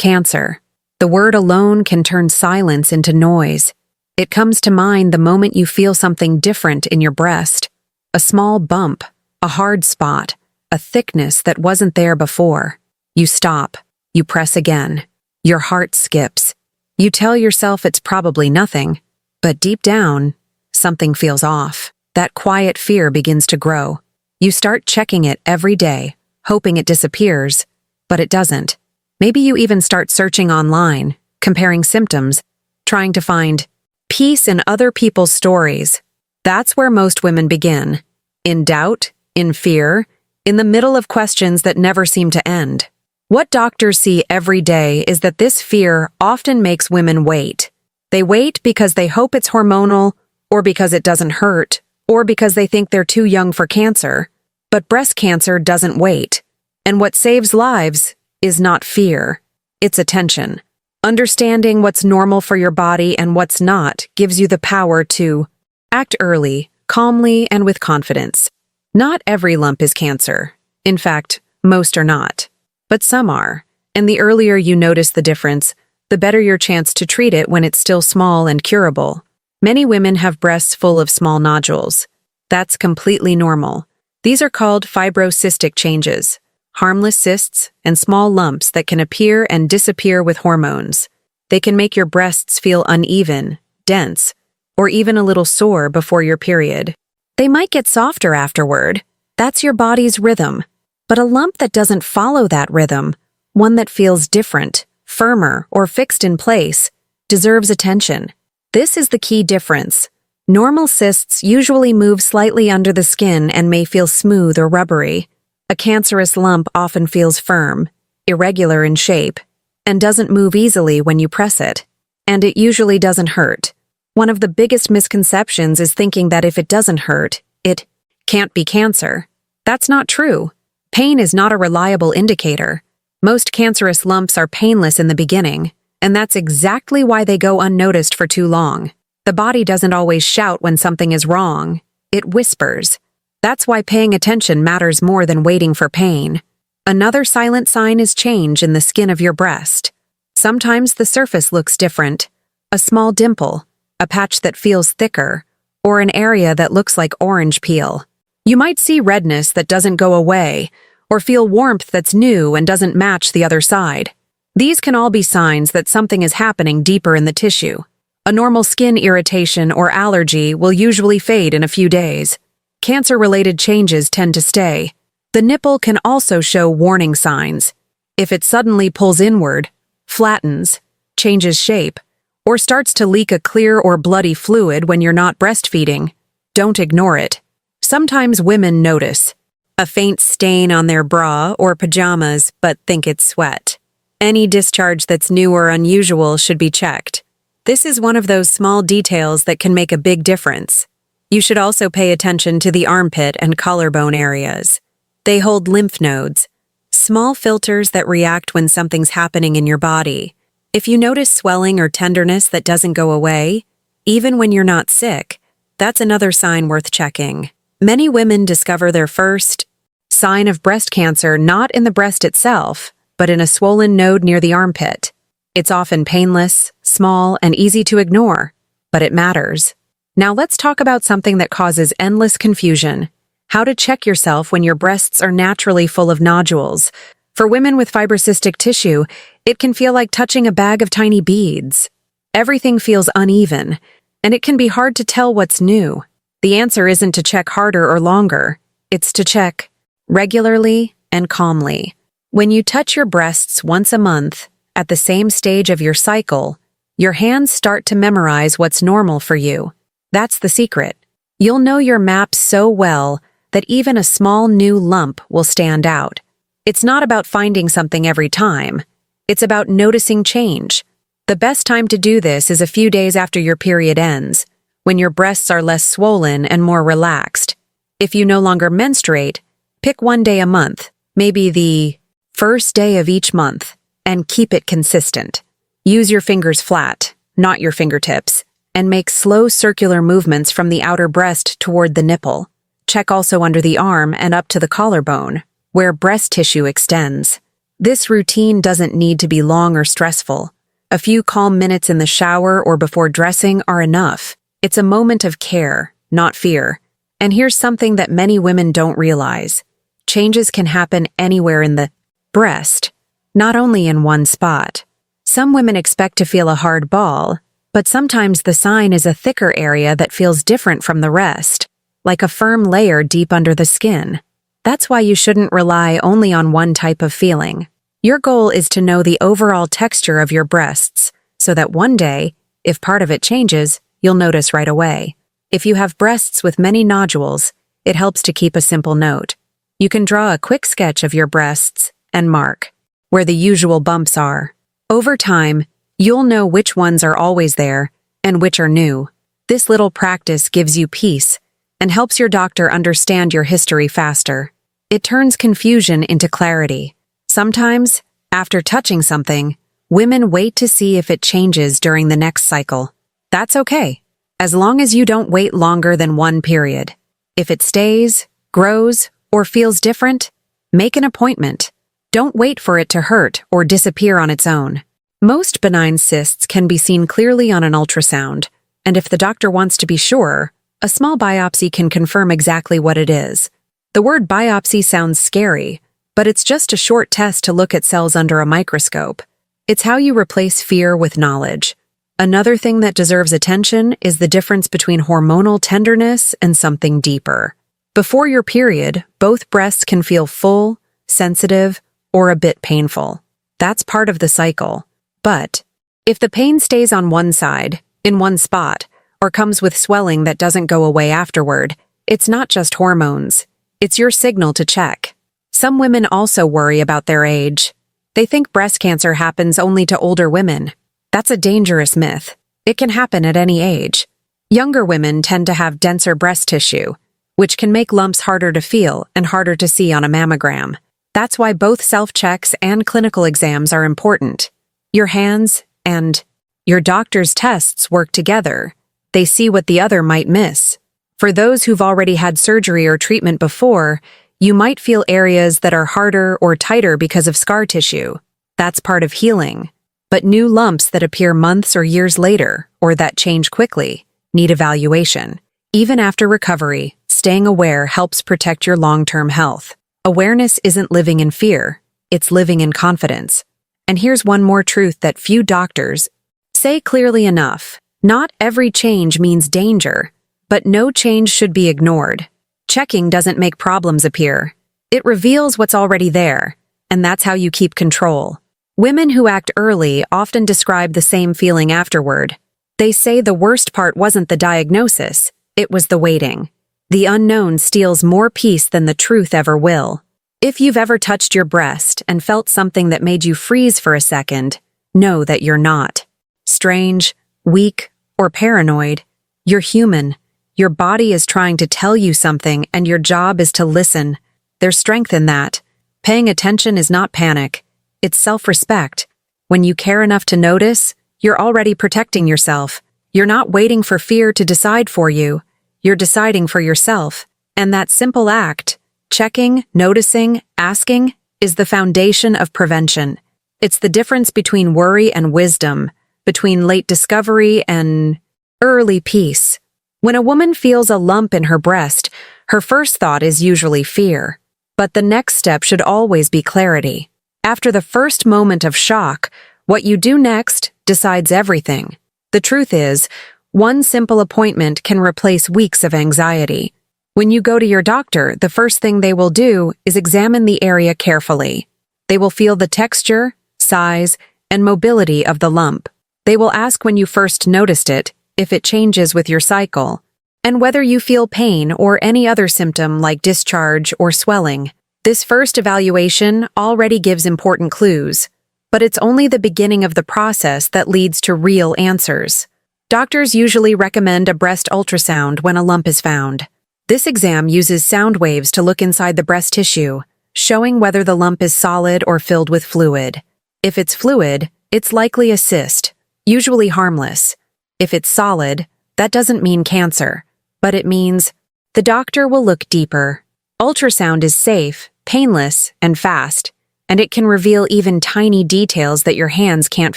Cancer. The word alone can turn silence into noise. It comes to mind the moment you feel something different in your breast. A small bump, a hard spot, a thickness that wasn't there before. You stop. You press again. Your heart skips. You tell yourself it's probably nothing, but deep down, something feels off. That quiet fear begins to grow. You start checking it every day, hoping it disappears, but it doesn't. Maybe you even start searching online, comparing symptoms, trying to find peace in other people's stories. That's where most women begin. In doubt, in fear, in the middle of questions that never seem to end. What doctors see every day is that this fear often makes women wait. They wait because they hope it's hormonal, or because it doesn't hurt, or because they think they're too young for cancer. But breast cancer doesn't wait. And what saves lives is not fear. It's attention. Understanding what's normal for your body and what's not gives you the power to act early, calmly, and with confidence. Not every lump is cancer. In fact, most are not. But some are. And the earlier you notice the difference, the better your chance to treat it when it's still small and curable. Many women have breasts full of small nodules. That's completely normal. These are called fibrocystic changes, harmless cysts and small lumps that can appear and disappear with hormones. They can make your breasts feel uneven, dense, or even a little sore before your period. They might get softer afterward. That's your body's rhythm. But a lump that doesn't follow that rhythm, one that feels different, firmer, or fixed in place, deserves attention. This is the key difference. Normal cysts usually move slightly under the skin and may feel smooth or rubbery. A cancerous lump often feels firm, irregular in shape, and doesn't move easily when you press it. And it usually doesn't hurt. One of the biggest misconceptions is thinking that if it doesn't hurt, it can't be cancer. That's not true. Pain is not a reliable indicator. Most cancerous lumps are painless in the beginning, and that's exactly why they go unnoticed for too long. The body doesn't always shout when something is wrong. It whispers. That's why paying attention matters more than waiting for pain. Another silent sign is change in the skin of your breast. Sometimes the surface looks different. A small dimple, a patch that feels thicker, or an area that looks like orange peel. You might see redness that doesn't go away, or feel warmth that's new and doesn't match the other side. These can all be signs that something is happening deeper in the tissue. A normal skin irritation or allergy will usually fade in a few days. Cancer-related changes tend to stay. The nipple can also show warning signs. If it suddenly pulls inward, flattens, changes shape, or starts to leak a clear or bloody fluid when you're not breastfeeding, don't ignore it. Sometimes women notice a faint stain on their bra or pajamas but think it's sweat. Any discharge that's new or unusual should be checked. This is one of those small details that can make a big difference. You should also pay attention to the armpit and collarbone areas. They hold lymph nodes, small filters that react when something's happening in your body. If you notice swelling or tenderness that doesn't go away, even when you're not sick, that's another sign worth checking. Many women discover their first sign of breast cancer not in the breast itself, but in a swollen node near the armpit. It's often painless, small, and easy to ignore, but it matters. Now let's talk about something that causes endless confusion: how to check yourself when your breasts are naturally full of nodules. For women with fibrocystic tissue, it can feel like touching a bag of tiny beads. Everything feels uneven, and it can be hard to tell what's new. The answer isn't to check harder or longer. It's to check regularly and calmly. When you touch your breasts once a month, at the same stage of your cycle, your hands start to memorize what's normal for you. That's the secret. You'll know your map so well that even a small new lump will stand out. It's not about finding something every time. It's about noticing change. The best time to do this is a few days after your period ends, when your breasts are less swollen and more relaxed. If you no longer menstruate, pick one day a month, maybe the first day of each month, and keep it consistent. Use your fingers flat, not your fingertips, and make slow circular movements from the outer breast toward the nipple. Check also under the arm and up to the collarbone, where breast tissue extends. This routine doesn't need to be long or stressful. A few calm minutes in the shower or before dressing are enough. It's a moment of care, not fear. And here's something that many women don't realize. Changes can happen anywhere in the breast, not only in one spot. Some women expect to feel a hard ball, but sometimes the sign is a thicker area that feels different from the rest, like a firm layer deep under the skin. That's why you shouldn't rely only on one type of feeling. Your goal is to know the overall texture of your breasts, so that one day, if part of it changes, you'll notice right away. If you have breasts with many nodules, it helps to keep a simple note. You can draw a quick sketch of your breasts and mark where the usual bumps are. Over time, you'll know which ones are always there and which are new. This little practice gives you peace and helps your doctor understand your history faster. It turns confusion into clarity. Sometimes, after touching something, women wait to see if it changes during the next cycle. That's okay, as long as you don't wait longer than one period. If it stays, grows, or feels different, make an appointment. Don't wait for it to hurt or disappear on its own. Most benign cysts can be seen clearly on an ultrasound, and if the doctor wants to be sure, a small biopsy can confirm exactly what it is. The word biopsy sounds scary, but it's just a short test to look at cells under a microscope. It's how you replace fear with knowledge. Another thing that deserves attention is the difference between hormonal tenderness and something deeper. Before your period, both breasts can feel full, sensitive, or a bit painful. That's part of the cycle. But if the pain stays on one side, in one spot, or comes with swelling that doesn't go away afterward, it's not just hormones. It's your signal to check. Some women also worry about their age. They think breast cancer happens only to older women. That's a dangerous myth. It can happen at any age. Younger women tend to have denser breast tissue, which can make lumps harder to feel and harder to see on a mammogram. That's why both self-checks and clinical exams are important. Your hands and your doctor's tests work together. They see what the other might miss. For those who've already had surgery or treatment before, you might feel areas that are harder or tighter because of scar tissue. That's part of healing. But new lumps that appear months or years later, or that change quickly, need evaluation. Even after recovery, staying aware helps protect your long-term health. Awareness isn't living in fear, it's living in confidence. And here's one more truth that few doctors say clearly enough. Not every change means danger, but no change should be ignored. Checking doesn't make problems appear. It reveals what's already there, and that's how you keep control. Women who act early often describe the same feeling afterward. They say the worst part wasn't the diagnosis, it was the waiting. The unknown steals more peace than the truth ever will. If you've ever touched your breast and felt something that made you freeze for a second, know that you're not strange, weak, or paranoid. You're human. Your body is trying to tell you something, and your job is to listen. There's strength in that. Paying attention is not panic. It's self-respect. When you care enough to notice, you're already protecting yourself. You're not waiting for fear to decide for you. You're deciding for yourself. And that simple act, checking, noticing, asking, is the foundation of prevention. It's the difference between worry and wisdom, between late discovery and early peace. When a woman feels a lump in her breast, her first thought is usually fear. But the next step should always be clarity. After the first moment of shock, what you do next decides everything. The truth is, one simple appointment can replace weeks of anxiety. When you go to your doctor, the first thing they will do is examine the area carefully. They will feel the texture, size, and mobility of the lump. They will ask when you first noticed it, if it changes with your cycle, and whether you feel pain or any other symptom like discharge or swelling. This first evaluation already gives important clues, but it's only the beginning of the process that leads to real answers. Doctors usually recommend a breast ultrasound when a lump is found. This exam uses sound waves to look inside the breast tissue, showing whether the lump is solid or filled with fluid. If it's fluid, it's likely a cyst, usually harmless. If it's solid, that doesn't mean cancer, but it means the doctor will look deeper. Ultrasound is safe, painless, and fast. and it can reveal even tiny details that your hands can't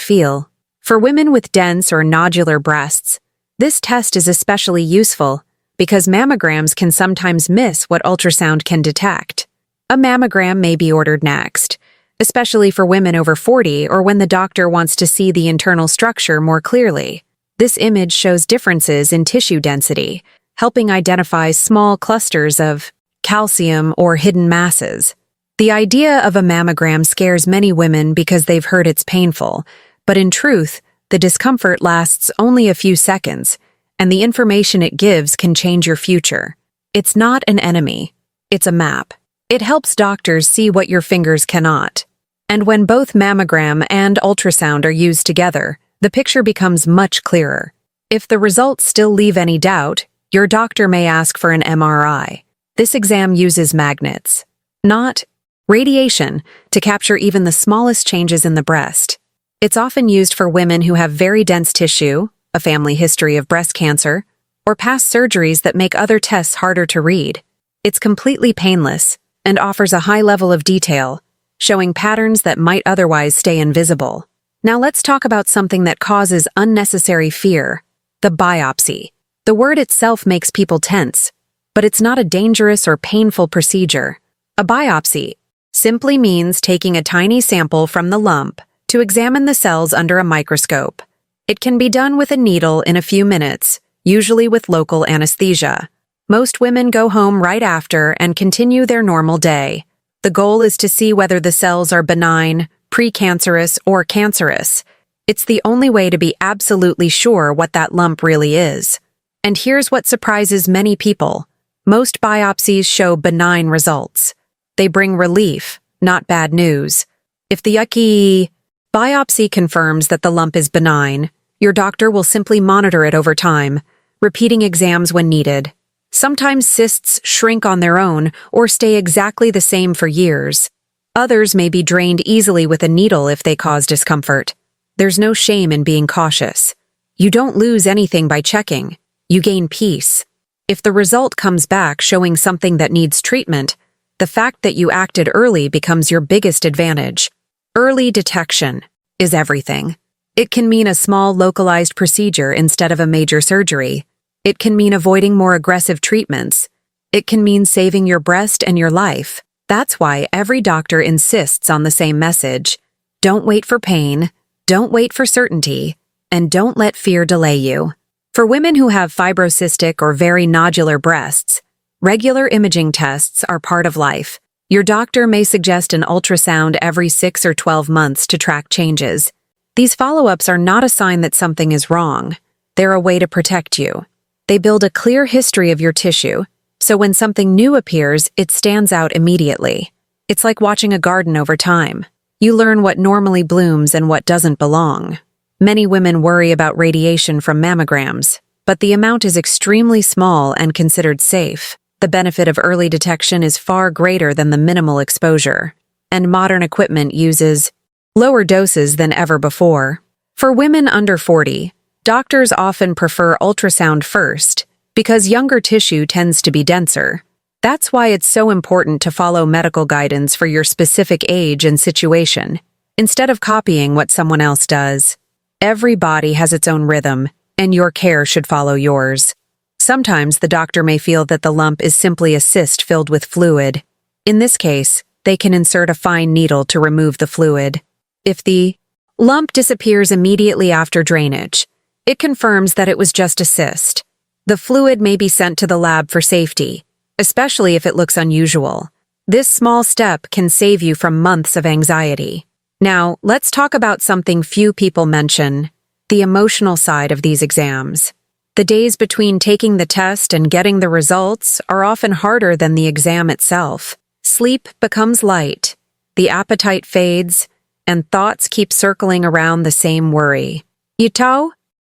feel. For women with dense or nodular breasts, this test is especially useful because mammograms can sometimes miss what ultrasound can detect. A mammogram may be ordered next, especially for women over 40 or when the doctor wants to see the internal structure more clearly. This image shows differences in tissue density, helping identify small clusters of calcium or hidden masses. The idea of a mammogram scares many women because they've heard it's painful, but in truth, the discomfort lasts only a few seconds, and the information it gives can change your future. It's not an enemy, it's a map. It helps doctors see what your fingers cannot. And when both mammogram and ultrasound are used together, the picture becomes much clearer. If the results still leave any doubt, your doctor may ask for an MRI. This exam uses magnets, not radiation, to capture even the smallest changes in the breast. It's often used for women who have very dense tissue, a family history of breast cancer, or past surgeries that make other tests harder to read. It's completely painless and offers a high level of detail, showing patterns that might otherwise stay invisible. Now let's talk about something that causes unnecessary fear: the biopsy. The word itself makes people tense, but it's not a dangerous or painful procedure. A biopsy simply means taking a tiny sample from the lump to examine the cells under a microscope. It can be done with a needle in a few minutes, usually with local anesthesia. Most women go home right after and continue their normal day. The goal is to see whether the cells are benign, precancerous, or cancerous. It's the only way to be absolutely sure what that lump really is. And here's what surprises many people. Most biopsies show benign results. They bring relief, not bad news. If the yucky biopsy confirms that the lump is benign, your doctor will simply monitor it over time, repeating exams when needed. Sometimes cysts shrink on their own or stay exactly the same for years. Others may be drained easily with a needle if they cause discomfort. There's no shame in being cautious. You don't lose anything by checking. You gain peace. If the result comes back showing something that needs treatment, the fact that you acted early becomes your biggest advantage. Early detection is everything. It can mean a small localized procedure instead of a major surgery. It can mean avoiding more aggressive treatments. It can mean saving your breast and your life. That's why every doctor insists on the same message. Don't wait for pain, don't wait for certainty, and don't let fear delay you. For women who have fibrocystic or very nodular breasts, regular imaging tests are part of life. Your doctor may suggest an ultrasound every 6 or 12 months to track changes. These follow-ups are not a sign that something is wrong. They're a way to protect you. They build a clear history of your tissue, so when something new appears, it stands out immediately. It's like watching a garden over time. You learn what normally blooms and what doesn't belong. Many women worry about radiation from mammograms, but the amount is extremely small and considered safe. The benefit of early detection is far greater than the minimal exposure, and modern equipment uses lower doses than ever before. For women under 40, doctors often prefer ultrasound first because younger tissue tends to be denser. That's why it's so important to follow medical guidance for your specific age and situation, instead of copying what someone else does. Every body has its own rhythm, and your care should follow yours. Sometimes the doctor may feel that the lump is simply a cyst filled with fluid. In this case, they can insert a fine needle to remove the fluid. If the lump disappears immediately after drainage, it confirms that it was just a cyst. The fluid may be sent to the lab for safety, especially if it looks unusual. This small step can save you from months of anxiety. Now, let's talk about something few people mention: the emotional side of these exams. The days between taking the test and getting the results are often harder than the exam itself. Sleep becomes light, the appetite fades, and thoughts keep circling around the same worry.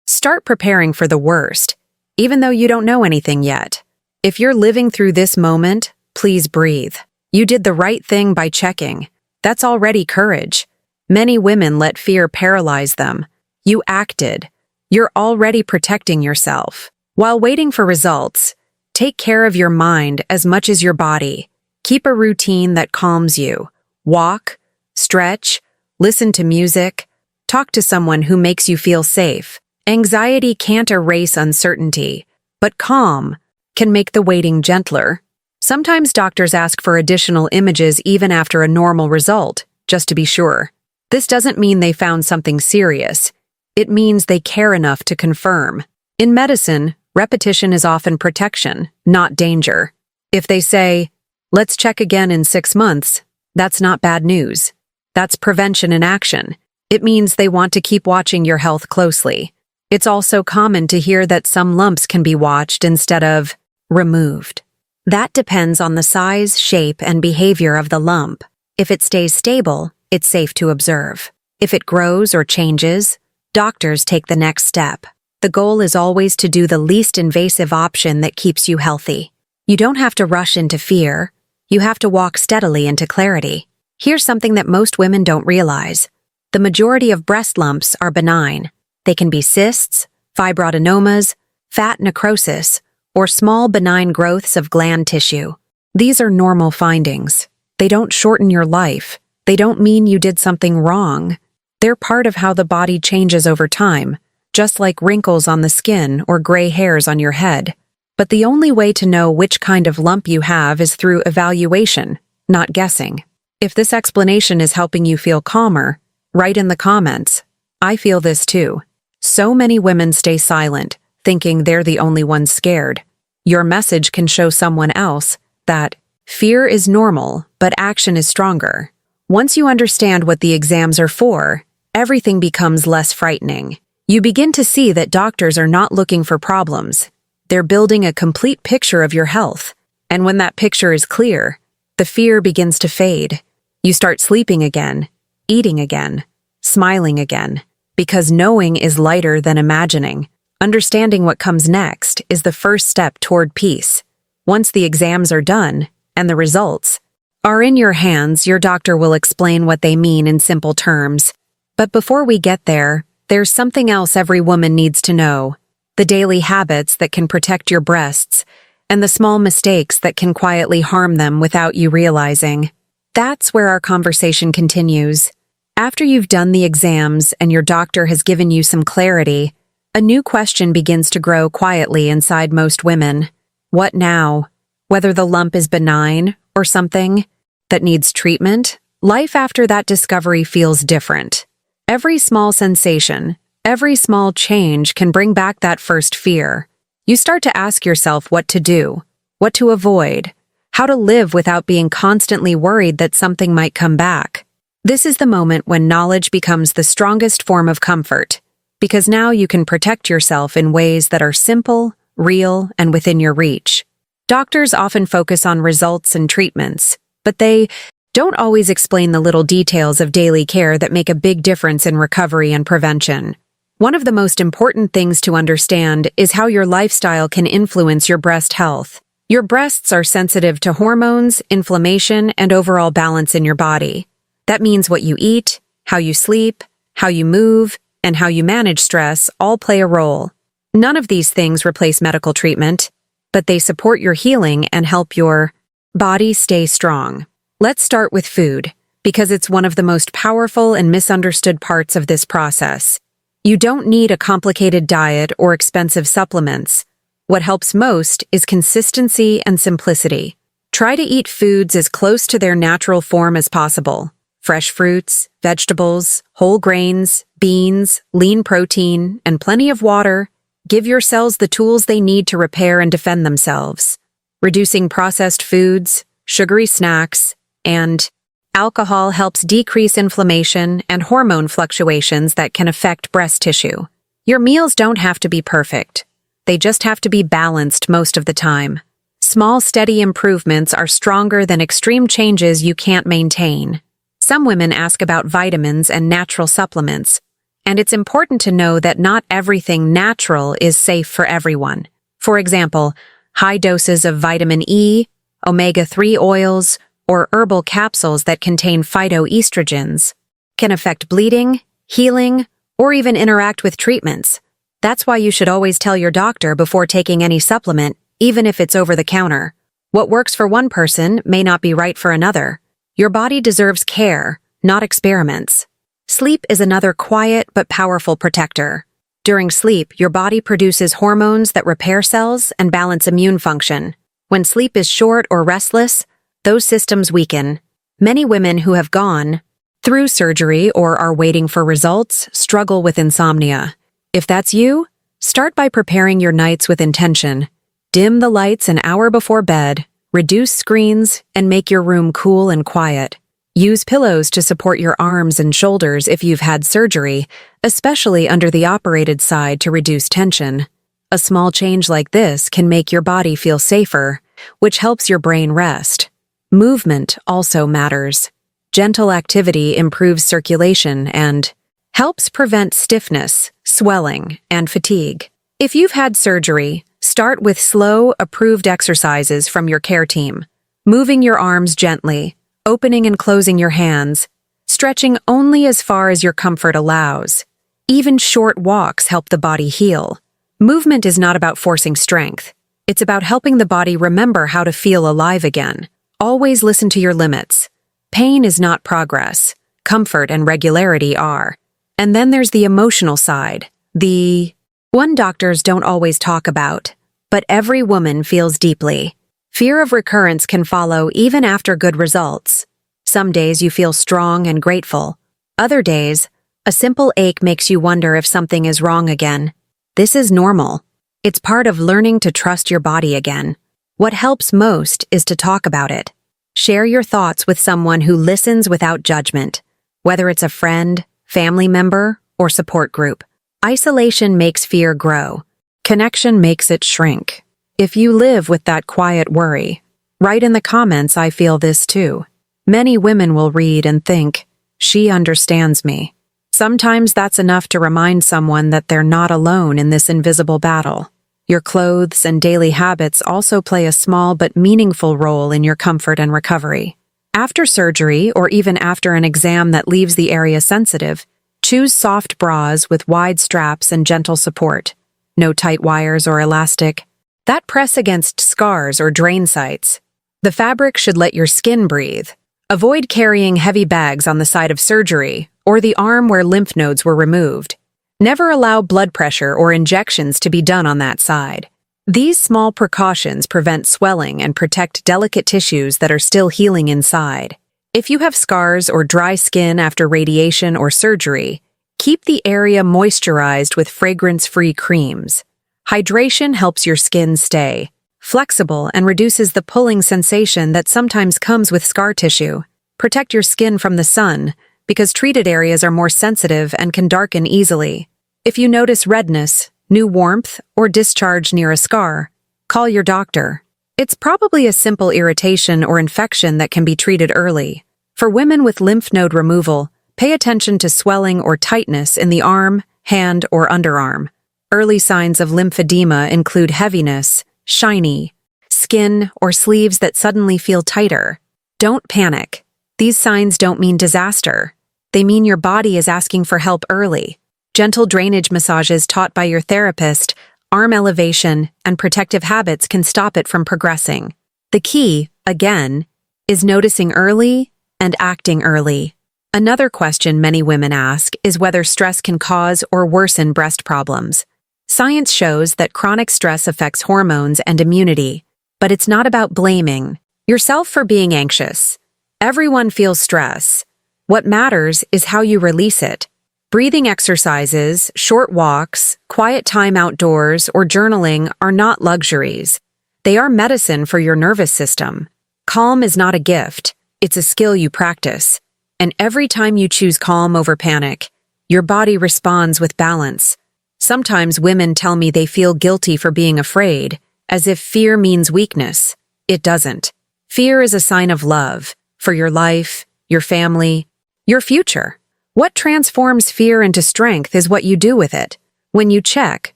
Start preparing for the worst, even though you don't know anything yet. If you're living through this moment, please breathe. You did the right thing by checking. That's already courage. Many women let fear paralyze them. You acted. You're already protecting yourself. While waiting for results, take care of your mind as much as your body. Keep a routine that calms you. Walk, stretch, listen to music, talk to someone who makes you feel safe. Anxiety can't erase uncertainty, but calm can make the waiting gentler. Sometimes doctors ask for additional images even after a normal result, just to be sure. This doesn't mean they found something serious. It means they care enough to confirm. In medicine, repetition is often protection, not danger. If they say, "Let's check again in 6 months," that's not bad news. That's prevention in action. It means they want to keep watching your health closely. It's also common to hear that some lumps can be watched instead of removed. That depends on the size, shape, and behavior of the lump. If it stays stable, it's safe to observe. If it grows or changes, doctors take the next step. The goal is always to do the least invasive option that keeps you healthy. You don't have to rush into fear. You have to walk steadily into clarity. Here's something that most women don't realize. The majority of breast lumps are benign. They can be cysts, fibroadenomas, fat necrosis, or small benign growths of gland tissue. These are normal findings. They don't shorten your life. They don't mean you did something wrong. They're part of how the body changes over time, just like wrinkles on the skin or gray hairs on your head. But the only way to know which kind of lump you have is through evaluation, not guessing. If this explanation is helping you feel calmer, write in the comments, "I feel this too." So many women stay silent, thinking they're the only ones scared. Your message can show someone else that fear is normal, but action is stronger. Once you understand what the exams are for, everything becomes less frightening. You begin to see that doctors are not looking for problems. They're building a complete picture of your health. And when that picture is clear, the fear begins to fade. You start sleeping again, eating again, smiling again, because knowing is lighter than imagining. Understanding what comes next is the first step toward peace. Once the exams are done, and the results are in your hands, your doctor will explain what they mean in simple terms. But before we get there, there's something else every woman needs to know. The daily habits that can protect your breasts, and the small mistakes that can quietly harm them without you realizing. That's where our conversation continues. After you've done the exams and your doctor has given you some clarity, a new question begins to grow quietly inside most women. What now? Whether the lump is benign or something that needs treatment, life after that discovery feels different. Every small sensation, every small change can bring back that first fear. You start to ask yourself what to do, what to avoid, how to live without being constantly worried that something might come back. This is the moment when knowledge becomes the strongest form of comfort, because now you can protect yourself in ways that are simple, real, and within your reach. Doctors often focus on results and treatments, but they don't always explain the little details of daily care that make a big difference in recovery and prevention. One of the most important things to understand is how your lifestyle can influence your breast health. Your breasts are sensitive to hormones, inflammation, and overall balance in your body. That means what you eat, how you sleep, how you move, and how you manage stress all play a role. None of these things replace medical treatment, but they support your healing and help your body stay strong. Let's start with food, because it's one of the most powerful and misunderstood parts of this process. You don't need a complicated diet or expensive supplements. What helps most is consistency and simplicity. Try to eat foods as close to their natural form as possible. Fresh fruits, vegetables, whole grains, beans, lean protein, and plenty of water. Give your cells the tools they need to repair and defend themselves. Reducing processed foods, sugary snacks, and alcohol helps decrease inflammation and hormone fluctuations that can affect breast tissue. Your meals don't have to be perfect. They just have to be balanced most of the time. Small, steady improvements are stronger than extreme changes you can't maintain. Some women ask about vitamins and natural supplements, and it's important to know that not everything natural is safe for everyone. For example, high doses of vitamin E, omega-3 oils, or herbal capsules that contain phytoestrogens can affect bleeding, healing, or even interact with treatments. That's why you should always tell your doctor before taking any supplement, even if it's over the counter. What works for one person may not be right for another. Your body deserves care, not experiments. Sleep is another quiet but powerful protector. During sleep, your body produces hormones that repair cells and balance immune function. When sleep is short or restless, those systems weaken. Many women who have gone through surgery or are waiting for results struggle with insomnia. If that's you, start by preparing your nights with intention. Dim the lights an hour before bed, reduce screens, and make your room cool and quiet. Use pillows to support your arms and shoulders if you've had surgery, especially under the operated side to reduce tension. A small change like this can make your body feel safer, which helps your brain rest. Movement also matters. Gentle activity improves circulation and helps prevent stiffness, swelling, and fatigue. If you've had surgery, start with slow, approved exercises from your care team. Moving your arms gently, opening and closing your hands, stretching only as far as your comfort allows. Even short walks help the body heal. Movement is not about forcing strength. It's about helping the body remember how to feel alive again. Always listen to your limits. Pain is not progress. Comfort and regularity are. And then there's the emotional side, the one doctors don't always talk about, but every woman feels deeply. Fear of recurrence can follow even after good results. Some days you feel strong and grateful. Other days, a simple ache makes you wonder if something is wrong again. This is normal. It's part of learning to trust your body again. What helps most is to talk about it. Share your thoughts with someone who listens without judgment, whether it's a friend, family member, or support group. Isolation makes fear grow. Connection makes it shrink. If you live with that quiet worry, write in the comments, "I feel this too." Many women will read and think, "She understands me." Sometimes that's enough to remind someone that they're not alone in this invisible battle. Your clothes and daily habits also play a small but meaningful role in your comfort and recovery. After surgery, or even after an exam that leaves the area sensitive, choose soft bras with wide straps and gentle support. No tight wires or elastic that press against scars or drain sites. The fabric should let your skin breathe. Avoid carrying heavy bags on the side of surgery or the arm where lymph nodes were removed. Never allow blood pressure or injections to be done on that side. These small precautions prevent swelling and protect delicate tissues that are still healing inside. If you have scars or dry skin after radiation or surgery, keep the area moisturized with fragrance-free creams. Hydration helps your skin stay flexible and reduces the pulling sensation that sometimes comes with scar tissue. Protect your skin from the sun, because treated areas are more sensitive and can darken easily. If you notice redness, new warmth, or discharge near a scar, call your doctor. It's probably a simple irritation or infection that can be treated early. For women with lymph node removal, pay attention to swelling or tightness in the arm, hand, or underarm. Early signs of lymphedema include heaviness, shiny skin, or sleeves that suddenly feel tighter. Don't panic. These signs don't mean disaster. They mean your body is asking for help early. Gentle drainage massages taught by your therapist, arm elevation, and protective habits can stop it from progressing. The key, again, is noticing early and acting early. Another question many women ask is whether stress can cause or worsen breast problems. Science shows that chronic stress affects hormones and immunity, but it's not about blaming yourself for being anxious. Everyone feels stress. What matters is how you release it. Breathing exercises, short walks, quiet time outdoors, or journaling are not luxuries. They are medicine for your nervous system. Calm is not a gift, it's a skill you practice. And every time you choose calm over panic, your body responds with balance. Sometimes women tell me they feel guilty for being afraid, as if fear means weakness. It doesn't. Fear is a sign of love, for your life, your family, your future. What transforms fear into strength is what you do with it. When you check,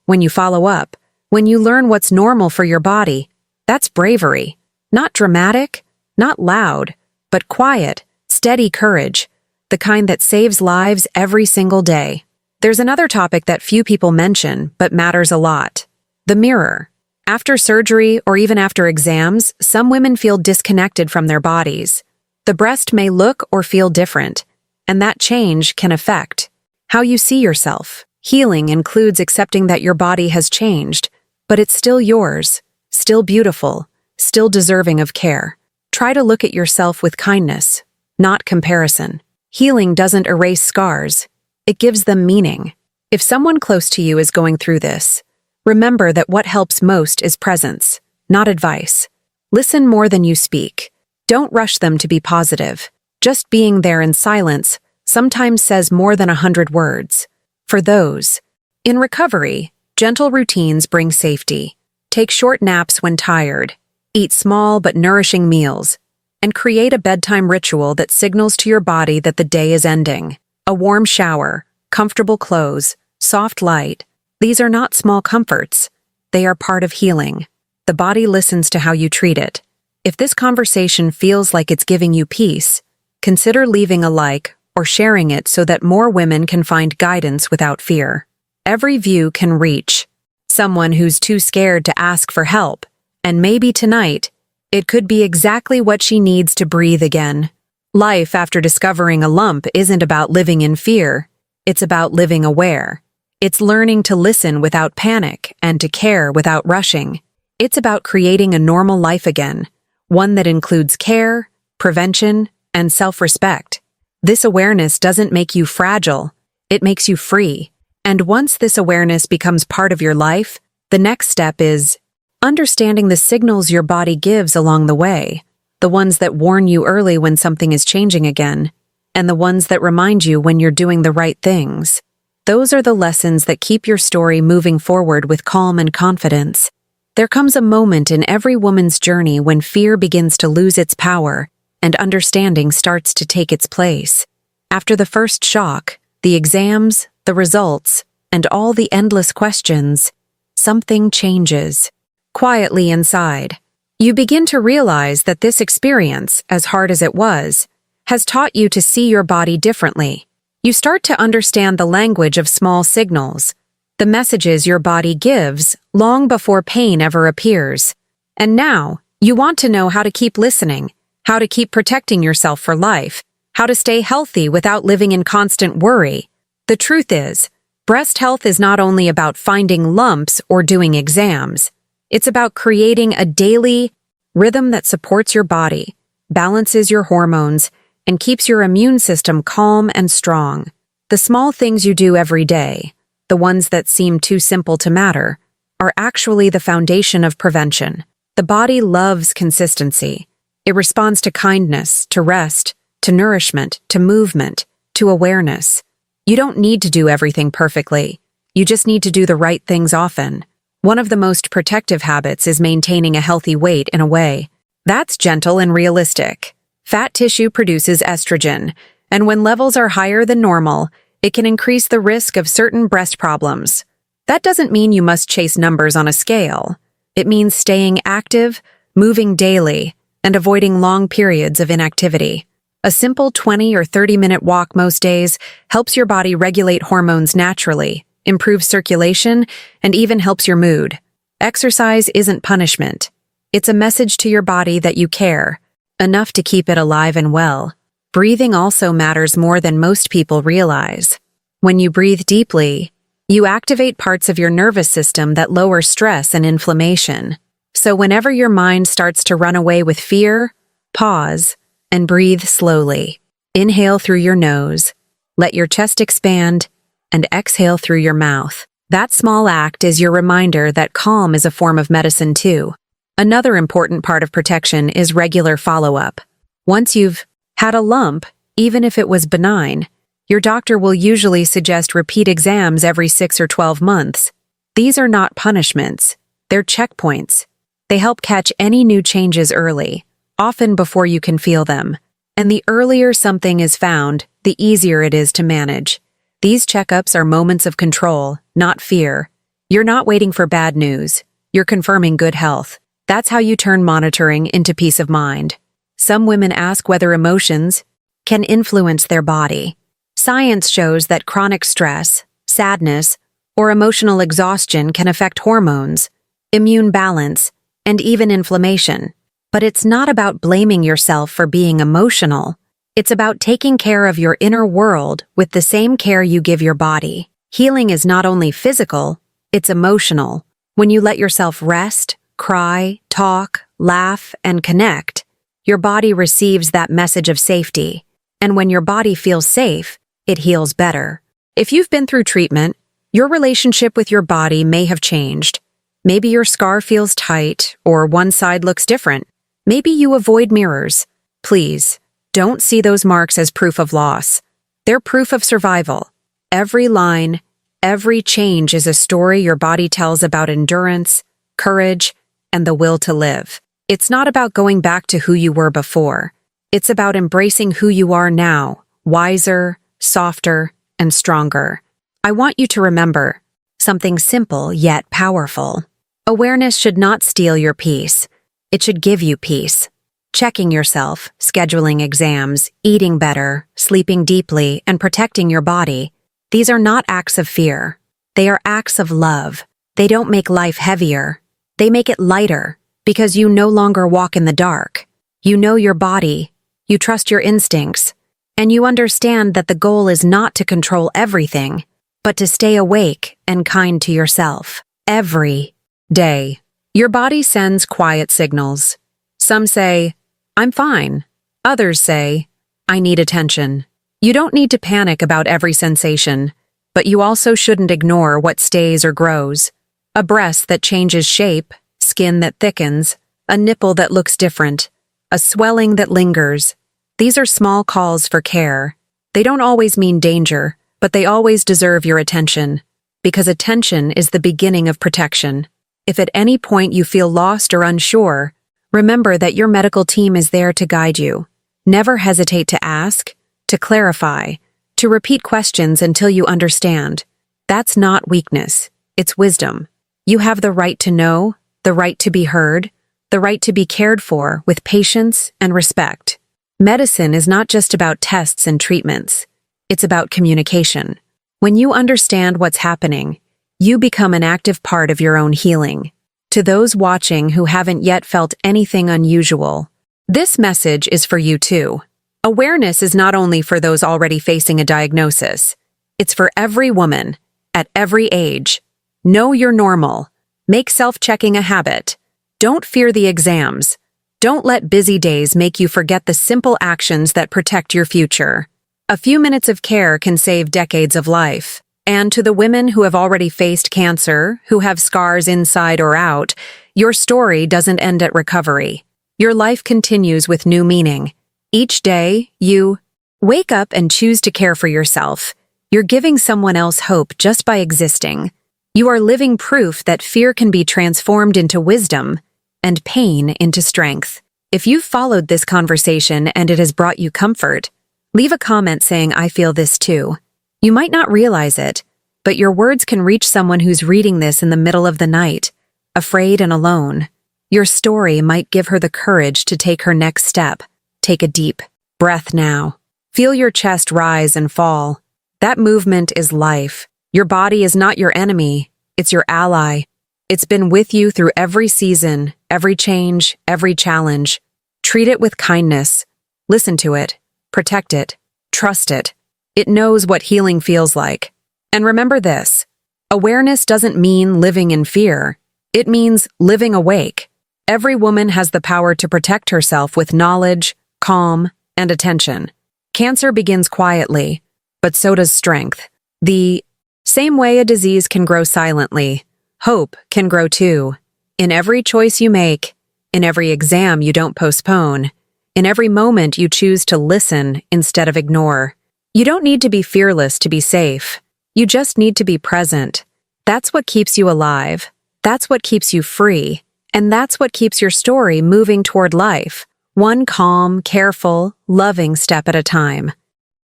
when you follow up, when you learn what's normal for your body, that's bravery. Not dramatic, not loud, but quiet, steady courage, the kind that saves lives every single day. There's another topic that few people mention, but matters a lot. The mirror. After surgery or even after exams, some women feel disconnected from their bodies. The breast may look or feel different. and that change can affect how you see yourself. Healing includes accepting that your body has changed, but it's still yours, still beautiful, still deserving of care. Try to look at yourself with kindness, not comparison. Healing doesn't erase scars, it gives them meaning. If someone close to you is going through this, remember that what helps most is presence, not advice. Listen more than you speak. Don't rush them to be positive. Just being there in silence sometimes says more than 100 words. For those in recovery, gentle routines bring safety. Take short naps when tired, eat small but nourishing meals, and create a bedtime ritual that signals to your body that the day is ending. A warm shower, comfortable clothes, soft light, these are not small comforts. They are part of healing. The body listens to how you treat it. If this conversation feels like it's giving you peace, consider leaving a like or sharing it so that more women can find guidance without fear. Every view can reach someone who's too scared to ask for help, and maybe tonight, it could be exactly what she needs to breathe again. Life after discovering a lump isn't about living in fear, it's about living aware. It's learning to listen without panic and to care without rushing. It's about creating a normal life again, one that includes care, prevention, and self-respect. This awareness doesn't make you fragile, it makes you free. And once this awareness becomes part of your life, the next step is understanding the signals your body gives along the way, the ones that warn you early when something is changing again, and the ones that remind you when you're doing the right things. Those are the lessons that keep your story moving forward with calm and confidence. There comes a moment in every woman's journey when fear begins to lose its power and understanding starts to take its place. After the first shock, the exams, the results, and all the endless questions, something changes. Quietly inside, you begin to realize that this experience, as hard as it was, has taught you to see your body differently. You start to understand the language of small signals, the messages your body gives long before pain ever appears. And now, you want to know how to keep listening, how to keep protecting yourself for life, how to stay healthy without living in constant worry. The truth is, breast health is not only about finding lumps or doing exams. It's about creating a daily rhythm that supports your body, balances your hormones, and keeps your immune system calm and strong. The small things you do every day, the ones that seem too simple to matter, are actually the foundation of prevention. The body loves consistency. It responds to kindness, to rest, to nourishment, to movement, to awareness. You don't need to do everything perfectly. You just need to do the right things often. One of the most protective habits is maintaining a healthy weight in a way that's gentle and realistic. Fat tissue produces estrogen, and when levels are higher than normal, it can increase the risk of certain breast problems. That doesn't mean you must chase numbers on a scale. It means staying active, moving daily, and avoiding long periods of inactivity. A simple 20 or 30-minute walk most days helps your body regulate hormones naturally, improves circulation, and even helps your mood. Exercise isn't punishment. It's a message to your body that you care, enough to keep it alive and well. Breathing also matters more than most people realize. When you breathe deeply, you activate parts of your nervous system that lower stress and inflammation. So whenever your mind starts to run away with fear, pause and breathe slowly. Inhale through your nose, let your chest expand, and exhale through your mouth. That small act is your reminder that calm is a form of medicine too. Another important part of protection is regular follow-up. Once you've had a lump, even if it was benign, your doctor will usually suggest repeat exams every 6 or 12 months. These are not punishments, they're checkpoints. They help catch any new changes early, often before you can feel them. And the earlier something is found, the easier it is to manage. These checkups are moments of control, not fear. You're not waiting for bad news. You're confirming good health. That's how you turn monitoring into peace of mind. Some women ask whether emotions can influence their body. Science shows that chronic stress, sadness, or emotional exhaustion can affect hormones, immune balance, and even inflammation. But it's not about blaming yourself for being emotional. It's about taking care of your inner world with the same care you give your body. Healing is not only physical, it's emotional. When you let yourself rest, cry, talk, laugh, and connect, your body receives that message of safety. And when your body feels safe, it heals better. If you've been through treatment, your relationship with your body may have changed. Maybe your scar feels tight, or one side looks different. Maybe you avoid mirrors. Please, don't see those marks as proof of loss. They're proof of survival. Every line, every change is a story your body tells about endurance, courage, and the will to live. It's not about going back to who you were before. It's about embracing who you are now, wiser, softer, and stronger. I want you to remember something simple yet powerful. Awareness should not steal your peace. It should give you peace. Checking yourself, scheduling exams, eating better, sleeping deeply, and protecting your body. These are not acts of fear. They are acts of love. They don't make life heavier. They make it lighter because you no longer walk in the dark. You know your body, you trust your instincts, and you understand that the goal is not to control everything, but to stay awake and kind to yourself every day. Your body sends quiet signals. Some say, "I'm fine." Others say, "I need attention." You don't need to panic about every sensation, but you also shouldn't ignore what stays or grows. A breast that changes shape, skin that thickens, a nipple that looks different, a swelling that lingers. These are small calls for care. They don't always mean danger, but they always deserve your attention, because attention is the beginning of protection. If at any point you feel lost or unsure, remember that your medical team is there to guide you. Never hesitate to ask, to clarify, to repeat questions until you understand. That's not weakness, it's wisdom. You have the right to know, the right to be heard, the right to be cared for with patience and respect. Medicine is not just about tests and treatments. It's about communication. When you understand what's happening, you become an active part of your own healing. To those watching who haven't yet felt anything unusual, this message is for you too. Awareness is not only for those already facing a diagnosis. It's for every woman, at every age. Know you're normal. Make self-checking a habit. Don't fear the exams. Don't let busy days make you forget the simple actions that protect your future. A few minutes of care can save decades of life. And to the women who have already faced cancer, who have scars inside or out, your story doesn't end at recovery. Your life continues with new meaning. Each day, you wake up and choose to care for yourself. You're giving someone else hope just by existing. You are living proof that fear can be transformed into wisdom and pain into strength. If you've followed this conversation and it has brought you comfort, leave a comment saying, "I feel this too." You might not realize it, but your words can reach someone who's reading this in the middle of the night, afraid and alone. Your story might give her the courage to take her next step. Take a deep breath now. Feel your chest rise and fall. That movement is life. Your body is not your enemy, it's your ally. It's been with you through every season, every change, every challenge. Treat it with kindness. Listen to it. Protect it. Trust it. It knows what healing feels like. And remember this, awareness doesn't mean living in fear. It means living awake. Every woman has the power to protect herself with knowledge, calm, and attention. Cancer begins quietly, but so does strength. The same way a disease can grow silently, hope can grow too. In every choice you make, in every exam you don't postpone, in every moment you choose to listen instead of ignore. You don't need to be fearless to be safe. You just need to be present. That's what keeps you alive. That's what keeps you free. And that's what keeps your story moving toward life, one calm, careful, loving step at a time.